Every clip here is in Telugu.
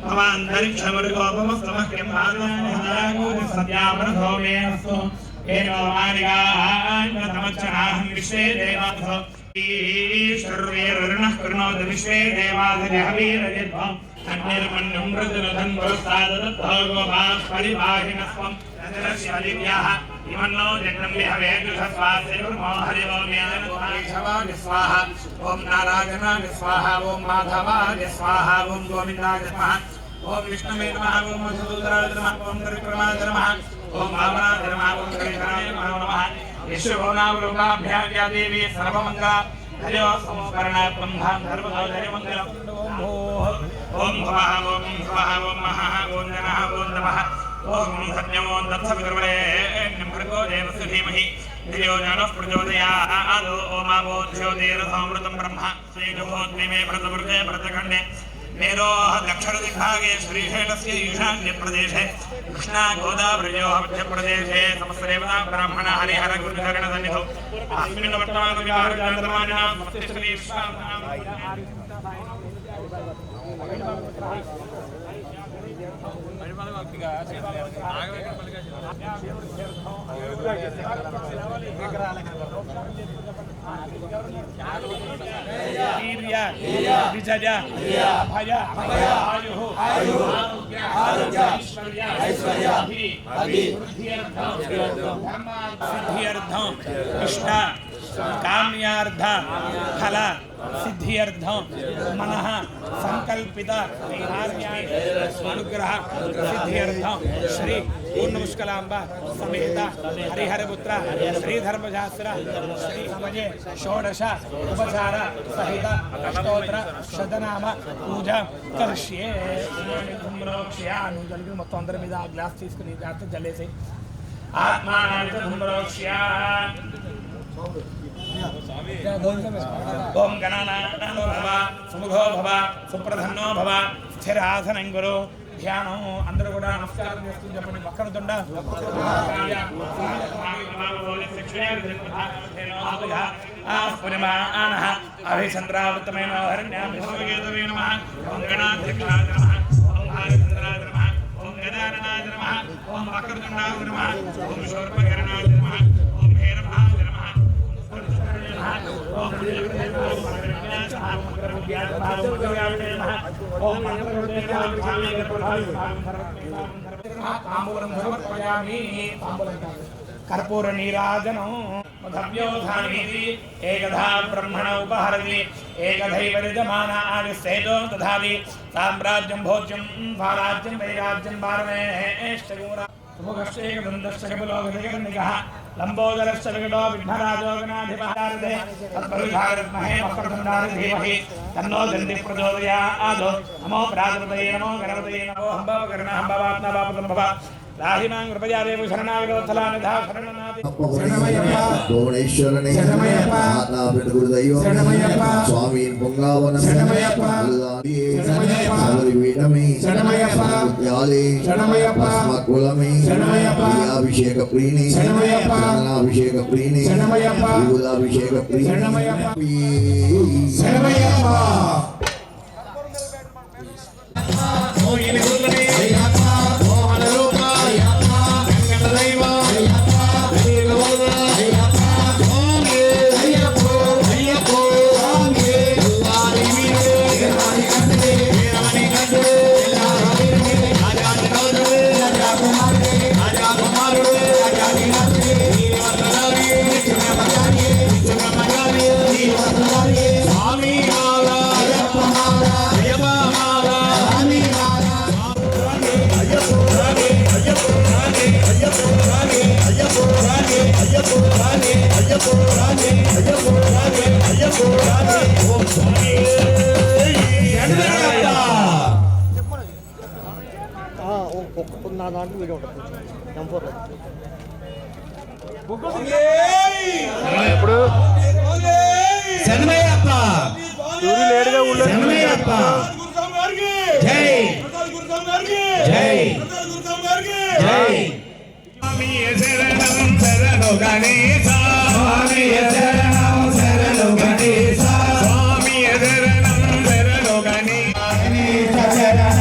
भवान्तरिक्षमरुगोपमस्तमः किं सद्यामनधोमेऽस्तु येनो मानिगान्वतमच्चनाहं विश्वे देवासो ईश्वर्वेरुणः कृणोतु विश्वे देवासजहवीरजिद्भम् अन्यर्मन्यं मृदुलधन् पुरस्ताददत्तो गोपाः परिपाहिनस्त्वं रजरश्यदिव्याः इमन्नो जन्नं विहवेजुषस्वासेवुर्मो हरिवोम्यानस्वाहा स्वाहा ॐ नारायणाय स्वाहा ॐ माधवाय स्वाहा ॐ गोविन्दाय स्वाहा ॐ विष्णवे नमः ॐ मधुसूदनाय नमः ॐ त्रिविक्रमाय नमः ॐ वामनाय नमः ॐ श्रीधराय नमः यशोनावरूपाभ्यां या देवी सर्वमङ्गला हरिओ समोकर्णात्मं धर्मधर्ममङ्गलम् ॐ भवः ॐ स्वः ॐ महः ॐ जनः ॐ नमः ॐ सत्यमो दत्सवितुर्वरेण्यं भर्गो देवस्य धीमहि धियो यो नः प्रचोदयात् ओमावो ज्योतिरसमृतं ब्रह्म श्रीजगोद्विमे भरतवर्गे भरतखण्डे मेरोः दक्षिणदिग्भागे श्रीशैलस्य ईशान्यप्रदेशे कृष्णा गोदावृयोः मध्यप्रदेशे समस्तदेवता ब्राह्मण हरिहर गुरुचरणसन्निधौ अस्मिन् वर्तमानविहारजातमानिनां विजय भय आयु सिद्ध्यर्थं इष्ट काम्यार्थ फल सिद्ध्यर्थं मनः संकल्पित अनुग्रह सिद्ध्यर्थं श्री पूर्णमुष्कलांब समेत हरिहरपुत्र श्रीधर्मशास्त्र श्री समये षोडश उपचार सहित अष्टोत्तर शतनाम पूजा करिष्ये మొత్తం అందరి మీద ఆ గ్లాస్ తీసుకుని జాగ్రత్త జల్లేసి ఆత్మానందోక్ష్య ఓం గణానాథో భవ సుముఖో భవ సుప్రధన్నో భవ స్థిరాసనం గురు ధ్యానం అందరూ కూడా నమస్కారం చేస్తూ చెప్పండి వక్రతుండ అభిచంద్రావృతమైన హరణ్యాభిషేకమే నమః ఓం గణాధ్యక్షాయ నమః ఓం హరిచంద్రాయ నమః ఓం గదాననాయ నమః ఓం వక్రతుండాయ నమః ఓం శూర్పకర్ణాయ నమః ఓం హేరభాయ నమః ఓం कर्पूर नीराजनं मधव्योधानीति एकधा ब्रह्मण उपहरति एकधैव यजमान आदिस्तेजो दधाति साम्राज्यं भोज्यं स्वाराज्यं वैराज्यं भारमेष्टगुरा मुखश्चैकदन्तश्चकबलोकनिकः लंबोदरश्च विकटो विघ्नराजोगणाधिपहारदे तत्परिधारद्महे वक्रतुण्डाय धीमहि तन्नो दन्ति प्रचोदयात् नमो प्रातपतये नमो गणपतये नमो हम्भवकर्णः हम्भवात्मवापदं भव राहिमां कृपया देव शरणागतवत्सलानिधा शरणनाथि शरणमयप्पा भुवनेश्वरने शरणमयप्पा माता पितृदैवं शरणमयप्पा स्वामीन् पुंगावनं शरणमयप्पा शरणमयप्पा हरिवीणमे शरणमयप्पा विद्यालये शरणमयप्पा अस्मत्कुलमे शरणमयप्पा अभिषेकप्रीणे शरणमयप्पा अभिषेकप्रीणे शरणमयप्पा विभूताभिषेकप्रीणे शरणमयप्पा शरणमयप्पा मोहिनी गुरुने Shut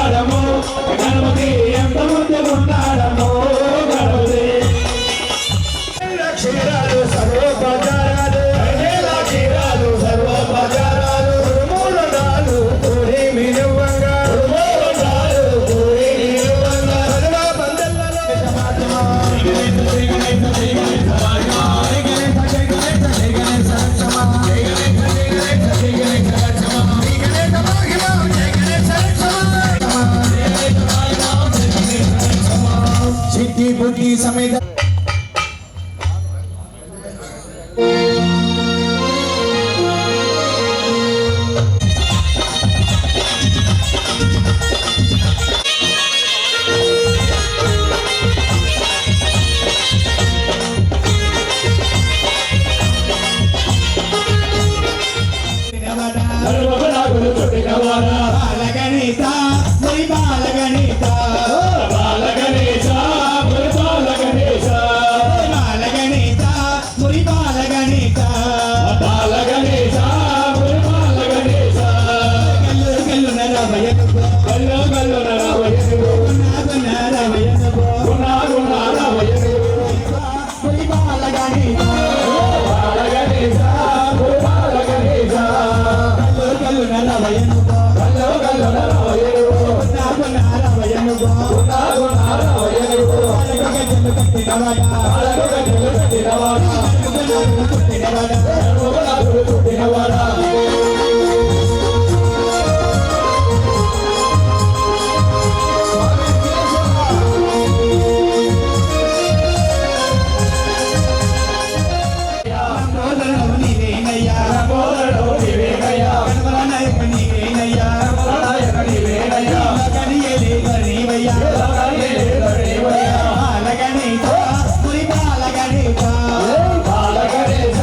ఉన్నాడము గణపతి ఎంత ముందు ఉన్నాడము గణపతి క్షీరాలు సర్వోపచారాలు క్షీరాలు సర్వోపచారాలు మూడు నాలు కోరి మినువంగా మూడు నాలు కోరి మినువంగా సర్వ బంధంలలో సిద్ధి బుద్ధి సమేత బాలగణేశ మరి బాలగణేశ బాలగణేశ మరి బాలగణేశ బాలగణేశ మరి బాలగణేశ బాలగణేశ మరి బాలగణేశ కల్లు కల్లు నరవయను కల్లు కల్లు నరవయను గుణ నరవయను గుణ గుణ నరవయను మరి బాలగణేశ బాలగణేశ మరి బాలగణేశ కల్లు కల్లు నరవయను బాలగణేశ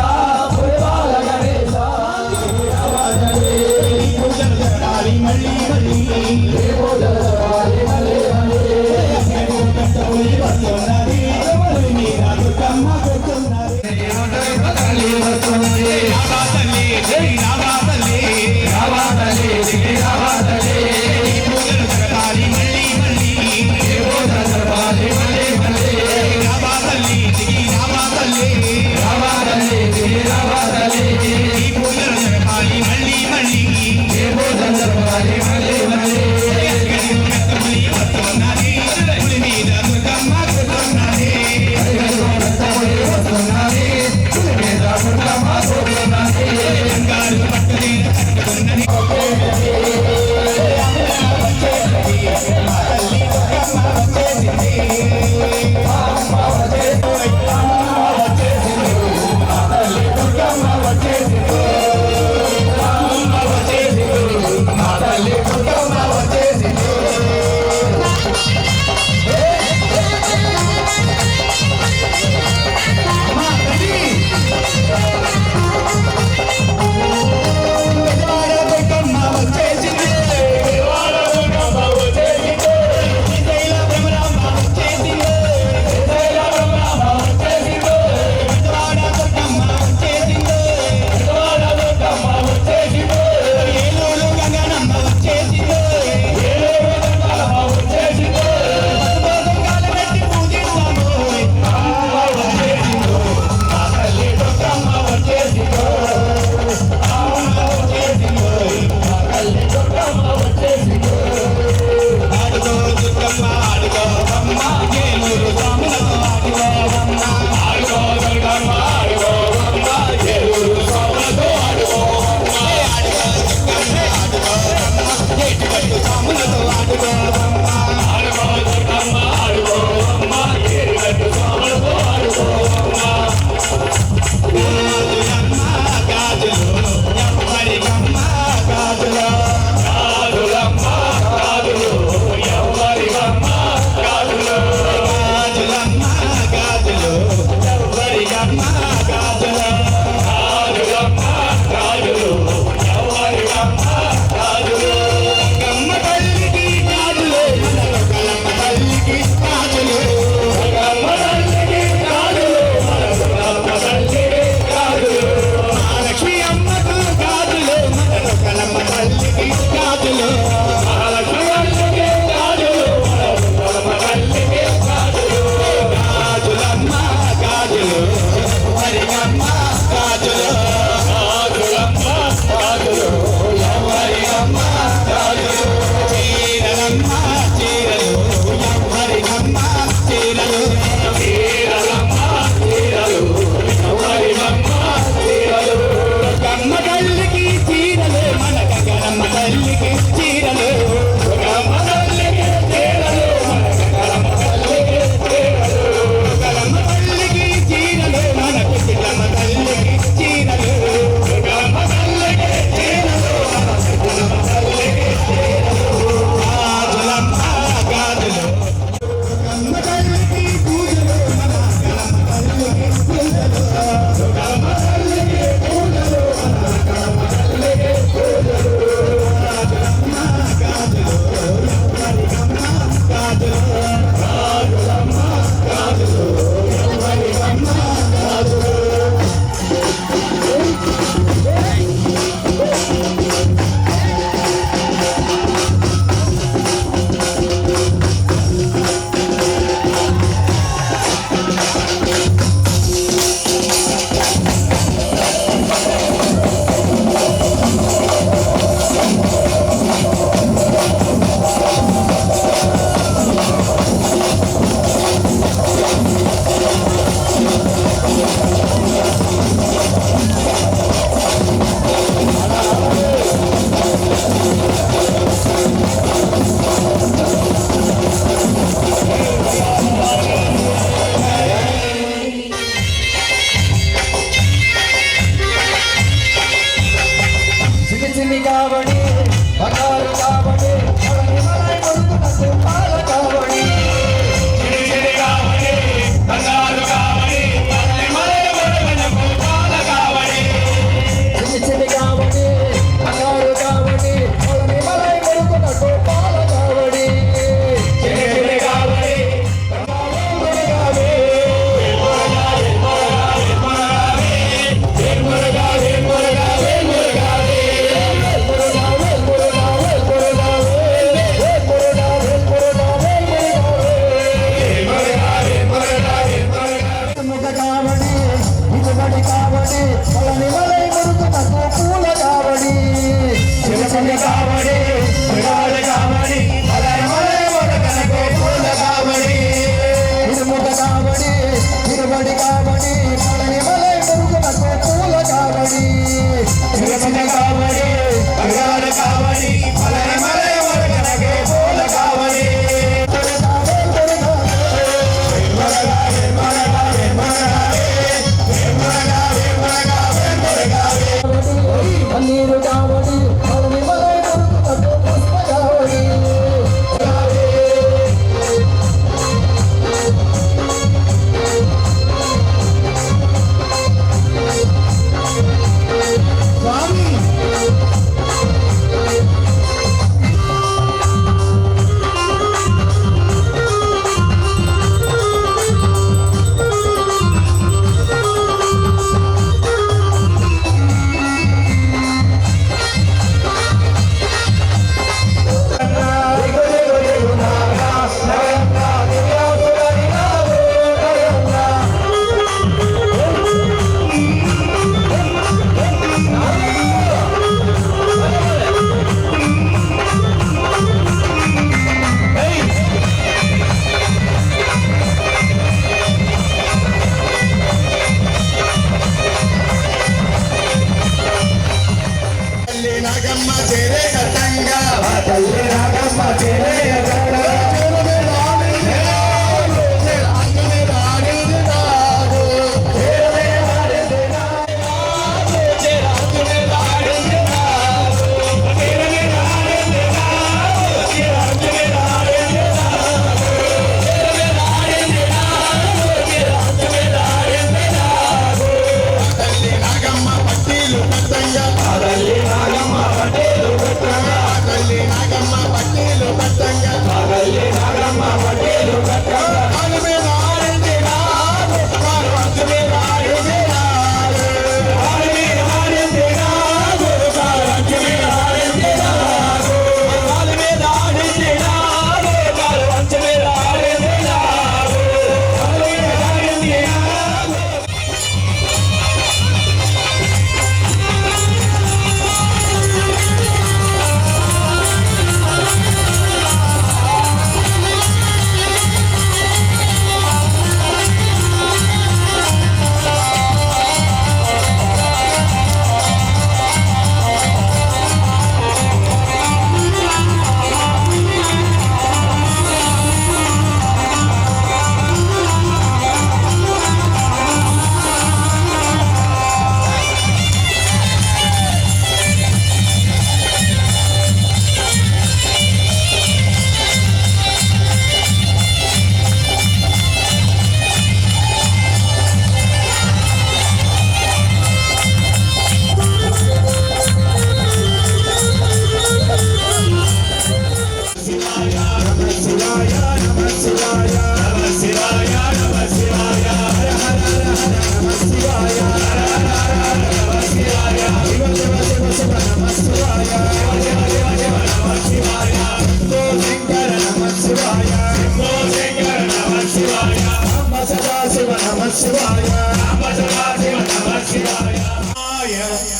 శివాయ నమ శివాయ నమ శివాయ నమ శివాయ హర హర హర నమ శివాయ హర హర హర నమ శివాయ శివ శివ శివ శివ నమ శివాయ శివ శివ శివ నమ శివాయ శంభో శంకర నమ శివాయ శంభో శంకర నమ శివాయ రామ సదా శివ నమ శివాయ రామ సదా శివ నమ శివాయ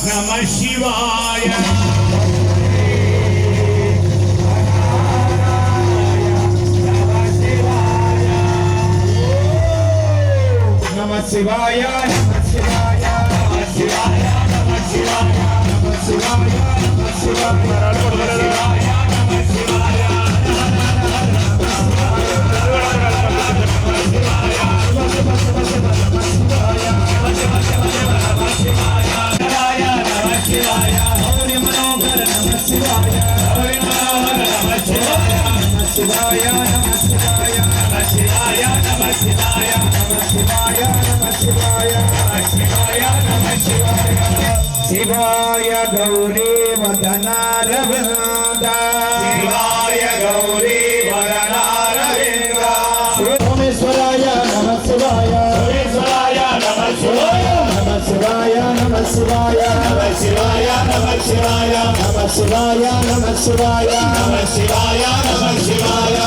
నమ శివాయ నమ శివాయ నమ శివాయ నమ శివాయ నమ శివాయ నమ శివాయ నమ శివాయ నమ శివాయ శివాయ గౌరీ వదనారవింద శివాయ గౌరీ వదనారవింద సోమేశ్వరాయ నమ శివాయ సోమేశ్వరాయ నమ శివాయ నమ శివాయ నమ శివాయ నమ శివాయ నమ శివాయ నమ శివాయ నమ శివాయ నమ శివాయ నమ శివాయ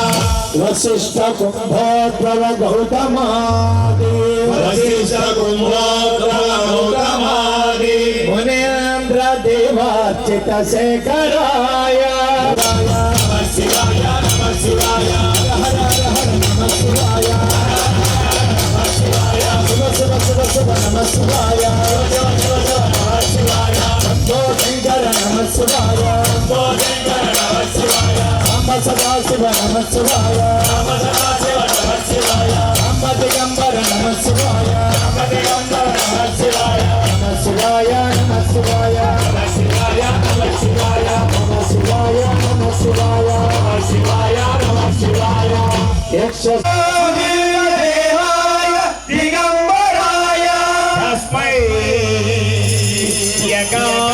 వశిష్ఠ కుంభోద్భవ గౌతమాది వశిష్ఠ కుంభోద్భవ గౌతమాది మునీంద్ర దేవార్చిత శేఖరాయ నమ శివాయ నమ శివాయ హర హర హర నమ శివాయ నమ శివాయ శివ శివ శివ శివ నమ శివాయ శివ శివ శివ నమ శివాయ శంభో శంకర నమ శివాయ శంభో శంకర నమ శివాయ రామ సదా శివ నమ శివాయ రామ సదా శివ నమ శివాయ రామ దిగంబర నమ శివాయ రామ దిగంబర నమ శివాయ నమ శివాయ నమ శివాయ నమ శివాయ నమ శివాయ నమ శివాయ నమ శివాయ నమ శివాయ నమ శివాయ యక్ష దేవాయ దిగంబరాయ తస్మై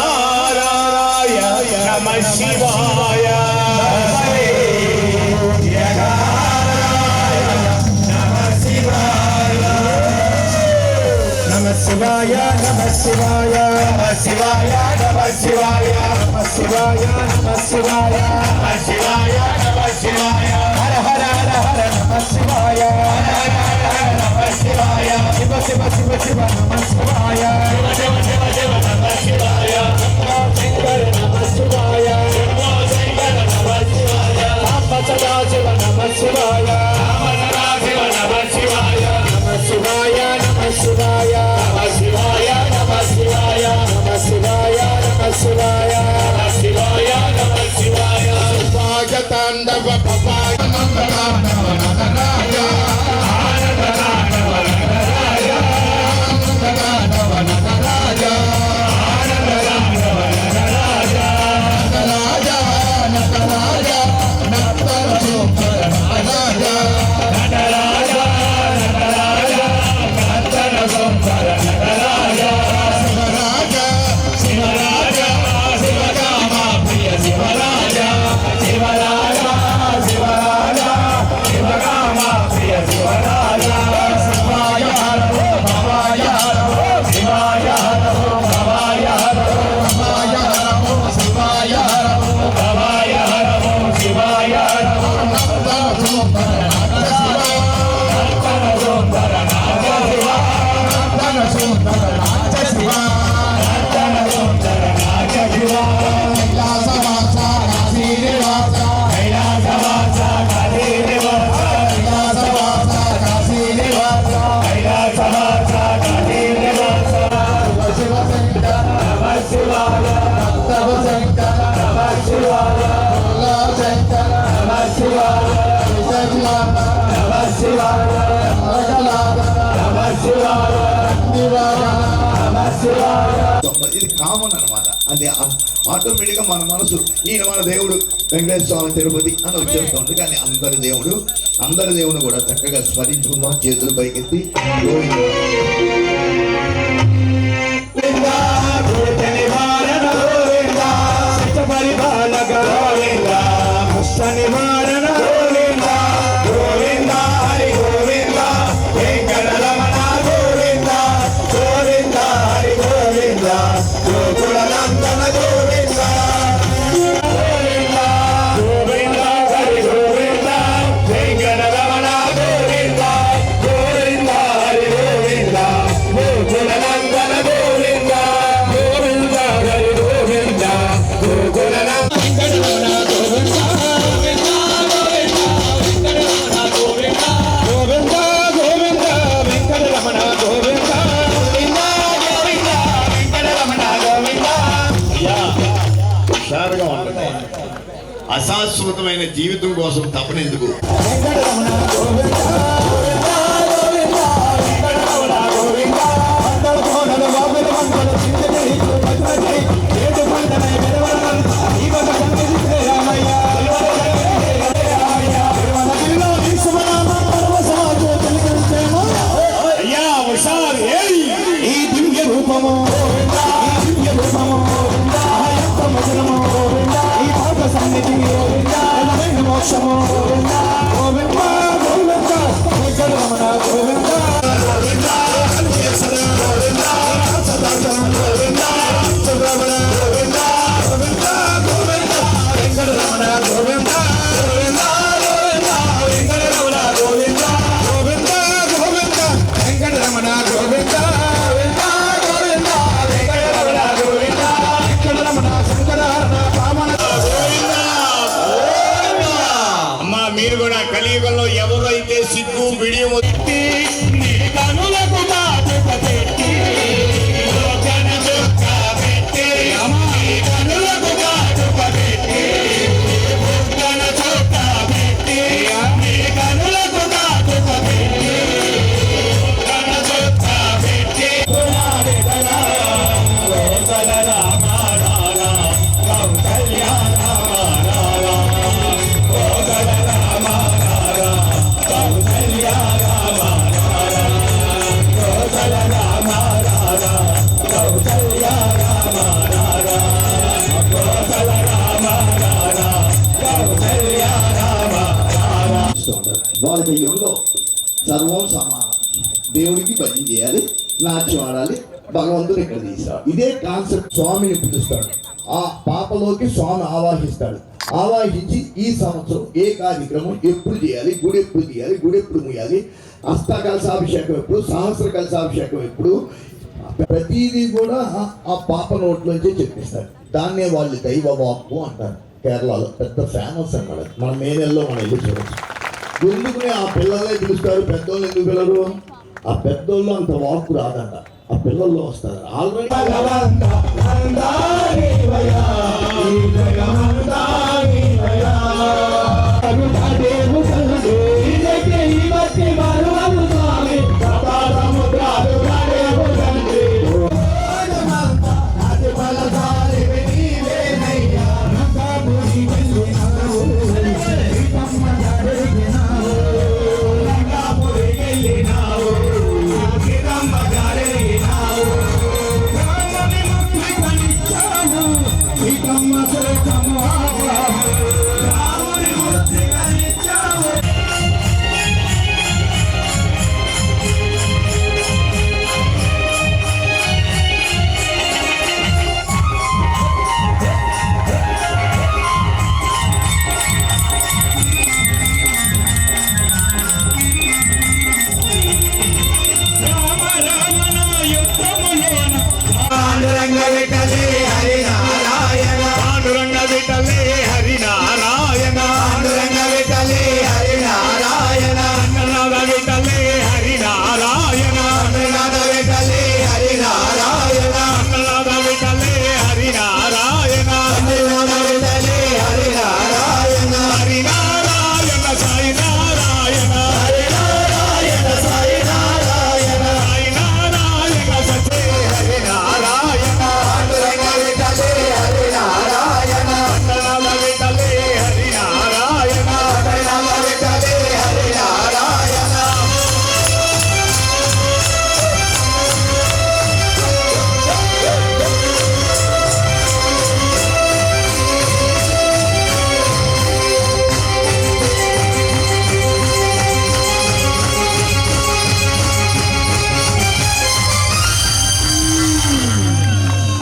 యకారాయ నమ శివాయ నమ శివాయ నమ శివాయ నమ శివాయ నమ శివాయ నమ శివాయ నమ శివాయ నమ శివాయ నమ శివాయ హర హర హర హర నమ శివాయ హర హర హర నమ శివాయ శివ శివ శివ శివ నమ శివాయ శివ శివ శివ నమ శివాయ శంకర నమ శివాయ శంభో శంకర నమ శివాయ రామ సదా శివ నమ శివాయ రామ సదా శివ నమ శివాయ నమ శివాయ నమ శివాయ నమ శివాయ నమ శివాయ నమ శివాయ నమ శివాయ నమ శివాయ నమ శివాయ శివాయ తాండవ పపాయ నంద తాండవ నటరాజ ఆనంద తాండవ నటరాజ ఆనంద తాండవ నటరాజ ఆనంద తాండవ నటరాజ నటరాజ నటరాజ నటర సూపర నటరాజ నటరాజ నటరాజ నటర సూపర నటరాజ శివరాజ శివరాజ శివకామ ప్రియ శివరాజ శివరాజ శివరాజ శివకామ ప్రియ శివరాజ శివాయ హరో భవాయ హరో శివాయ హరో భవాయ హరో భవాయ హరో శివాయ హరో భవాయ హరో శివాయ హరో నర్తన సుందర నాగ శివ నర్తన సుందర నాగ శివ నర్తన సుందర నాగ శివ నర్తన సుందర నాగ శివ కైలాసవాస కాశీ నివాస కైలాసవాస కాశీ నివాస కైలాసవాస కాశీ నివాస కైలాసవాస కాశీ నివాస శివ శంకర నమ శివాయ భక్తవ శంకర నమ శివాయ భోలా శంకర నమ శివాయ విజయలాభ నమ శివాయ మరగలాభ నమ శివాయ నివారణ నమ శివాయ ఇది కామన్ అన్నమాట. అది ఆటోమేటిక్గా మన మనసు ఈయన మన దేవుడు వెంకటేశ్వర స్వామి తిరుపతి అని వచ్చేస్తుంది. కానీ అందరి దేవుడు కూడా చక్కగా స్మరించుకుందాం. చేతులు పైకెత్తి పరిపాలక గోవింద కష్ట నివారణ గోవింద శాశ్వతమైన జీవితం కోసం తపనెందుకు? వెంకటరమణ గోవింద గోవింద గోవింద వెంకటరమణ గోవింద మంగళ కోనల బాబుల మంగళ సింధి భద్రతి ఏడు పంటనై వెరవరమల్ ఈవక సంగతి రామయ్య తిరుమలలో విశ్వనామ పరమసాజు తెలుగుచేమో అయ్యా ఉషార్ ఏయ్ ఈ దివ్య రూపము ఈ దివ్య రూపము ఆయత్త మధురము ఈ భాగ సన్నిధి ఎలమైన మోక్షము గోవింద గోవింద వెంకటరమణ గోవింద గోవింద గోవింద గోవింద రమణ గోవింద గోవింద గోవింద వెంకటరమణ గోవింద గోవింద గోవింద వెంకటరమణ గోవింద గోవింద గోవింద వెంకటరమణ గోవింద గోవింద గోవింద వెంకటరమణ గోవింద వెంకటరమణ శంకరహరణ వామన గోవింద అమ్మా మీరు కూడా కలియుగంలో ఎవరైతే సిగ్గు బిడియం నీ కనులకు కాటుక పెట్టి లోచన చుక్క పెట్టి నీ కనులకు కాటుక పెట్టి బుగ్గన చుక్క పెట్టి నీ కనులకు కాటుక పెట్టి బుగ్గన చుక్క పెట్టి గోసల రామ రామ కౌసల్య రామ రామ గోసల రామ రామ కౌసల్య రామ గోసల రామ రామ కౌసల్య రామ గోసల రామ రామ కౌసల్య రామ వాళ్ళకి యుగంలో సర్వం సమానం. దేవుడికి భజన చేయాలి, నాట్యం ఆడాలి, భగవంతుడు ఇక్కడ తీస్తాడు. ఇదే కాన్సెప్ట్. స్వామిని పిలుస్తాడు, ఆ పాపలోకి స్వామి ఆవాహిస్తాడు. ఆవాహించి ఈ సంవత్సరం ఏ కార్యక్రమం ఎప్పుడు చేయాలి, గుడి ఎప్పుడు తీయాలి, గుడి ఎప్పుడు ముయ్యాలి, అష్ట కలశాభిషేకం ఎప్పుడు, సహస్ర కలశాభిషేకం ఎప్పుడు, ప్రతిదీ కూడా ఆ పాప నోట్లోంచే చెప్పిస్తారు. దాన్నే వాళ్ళు దైవ వాక్కు అంటారు. కేరళలో పెద్ద ఫేమస్ అన్నమాట. మన మే నెలలో మనం వెళ్ళి చూడవచ్చు. ఎందుకునే ఆ పిల్లలే పిలుస్తారు, పెద్దోళ్ళు ఎందుకు పిల్లలు? ఆ పెద్దోళ్ళు అంత వాక్కు రాదంట, ఆ పిల్లల్లో వస్తారు. ఆల్రెడీ పాండురంగ విఠలే హరినారాయణ పాండురంగ విఠలే హరినారాయణ పాండురంగ విఠలే హరినారాయణ రంగనాథ విఠలే హరినారాయణ రంగనాథ విఠలే హరినారాయణ రంగనాథ విఠలే హరినారాయణ రంగనాథ విఠలే హరినారాయణ హరినారాయణ సాయి నారాయణ హరినారాయణ సాయి నారాయణ సాయి నారాయణ సత్య హరినారాయణ పాండురంగ విఠలే హరినారాయణ రంగనాథ విఠలే హరినారాయణ రంగనాథ విఠలే హరినారాయణ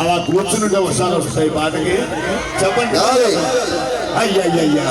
అలా కూర్చుంటే ఒకసారి వస్తాయి పాటకి. చెప్పండి. అయ్యయ్యా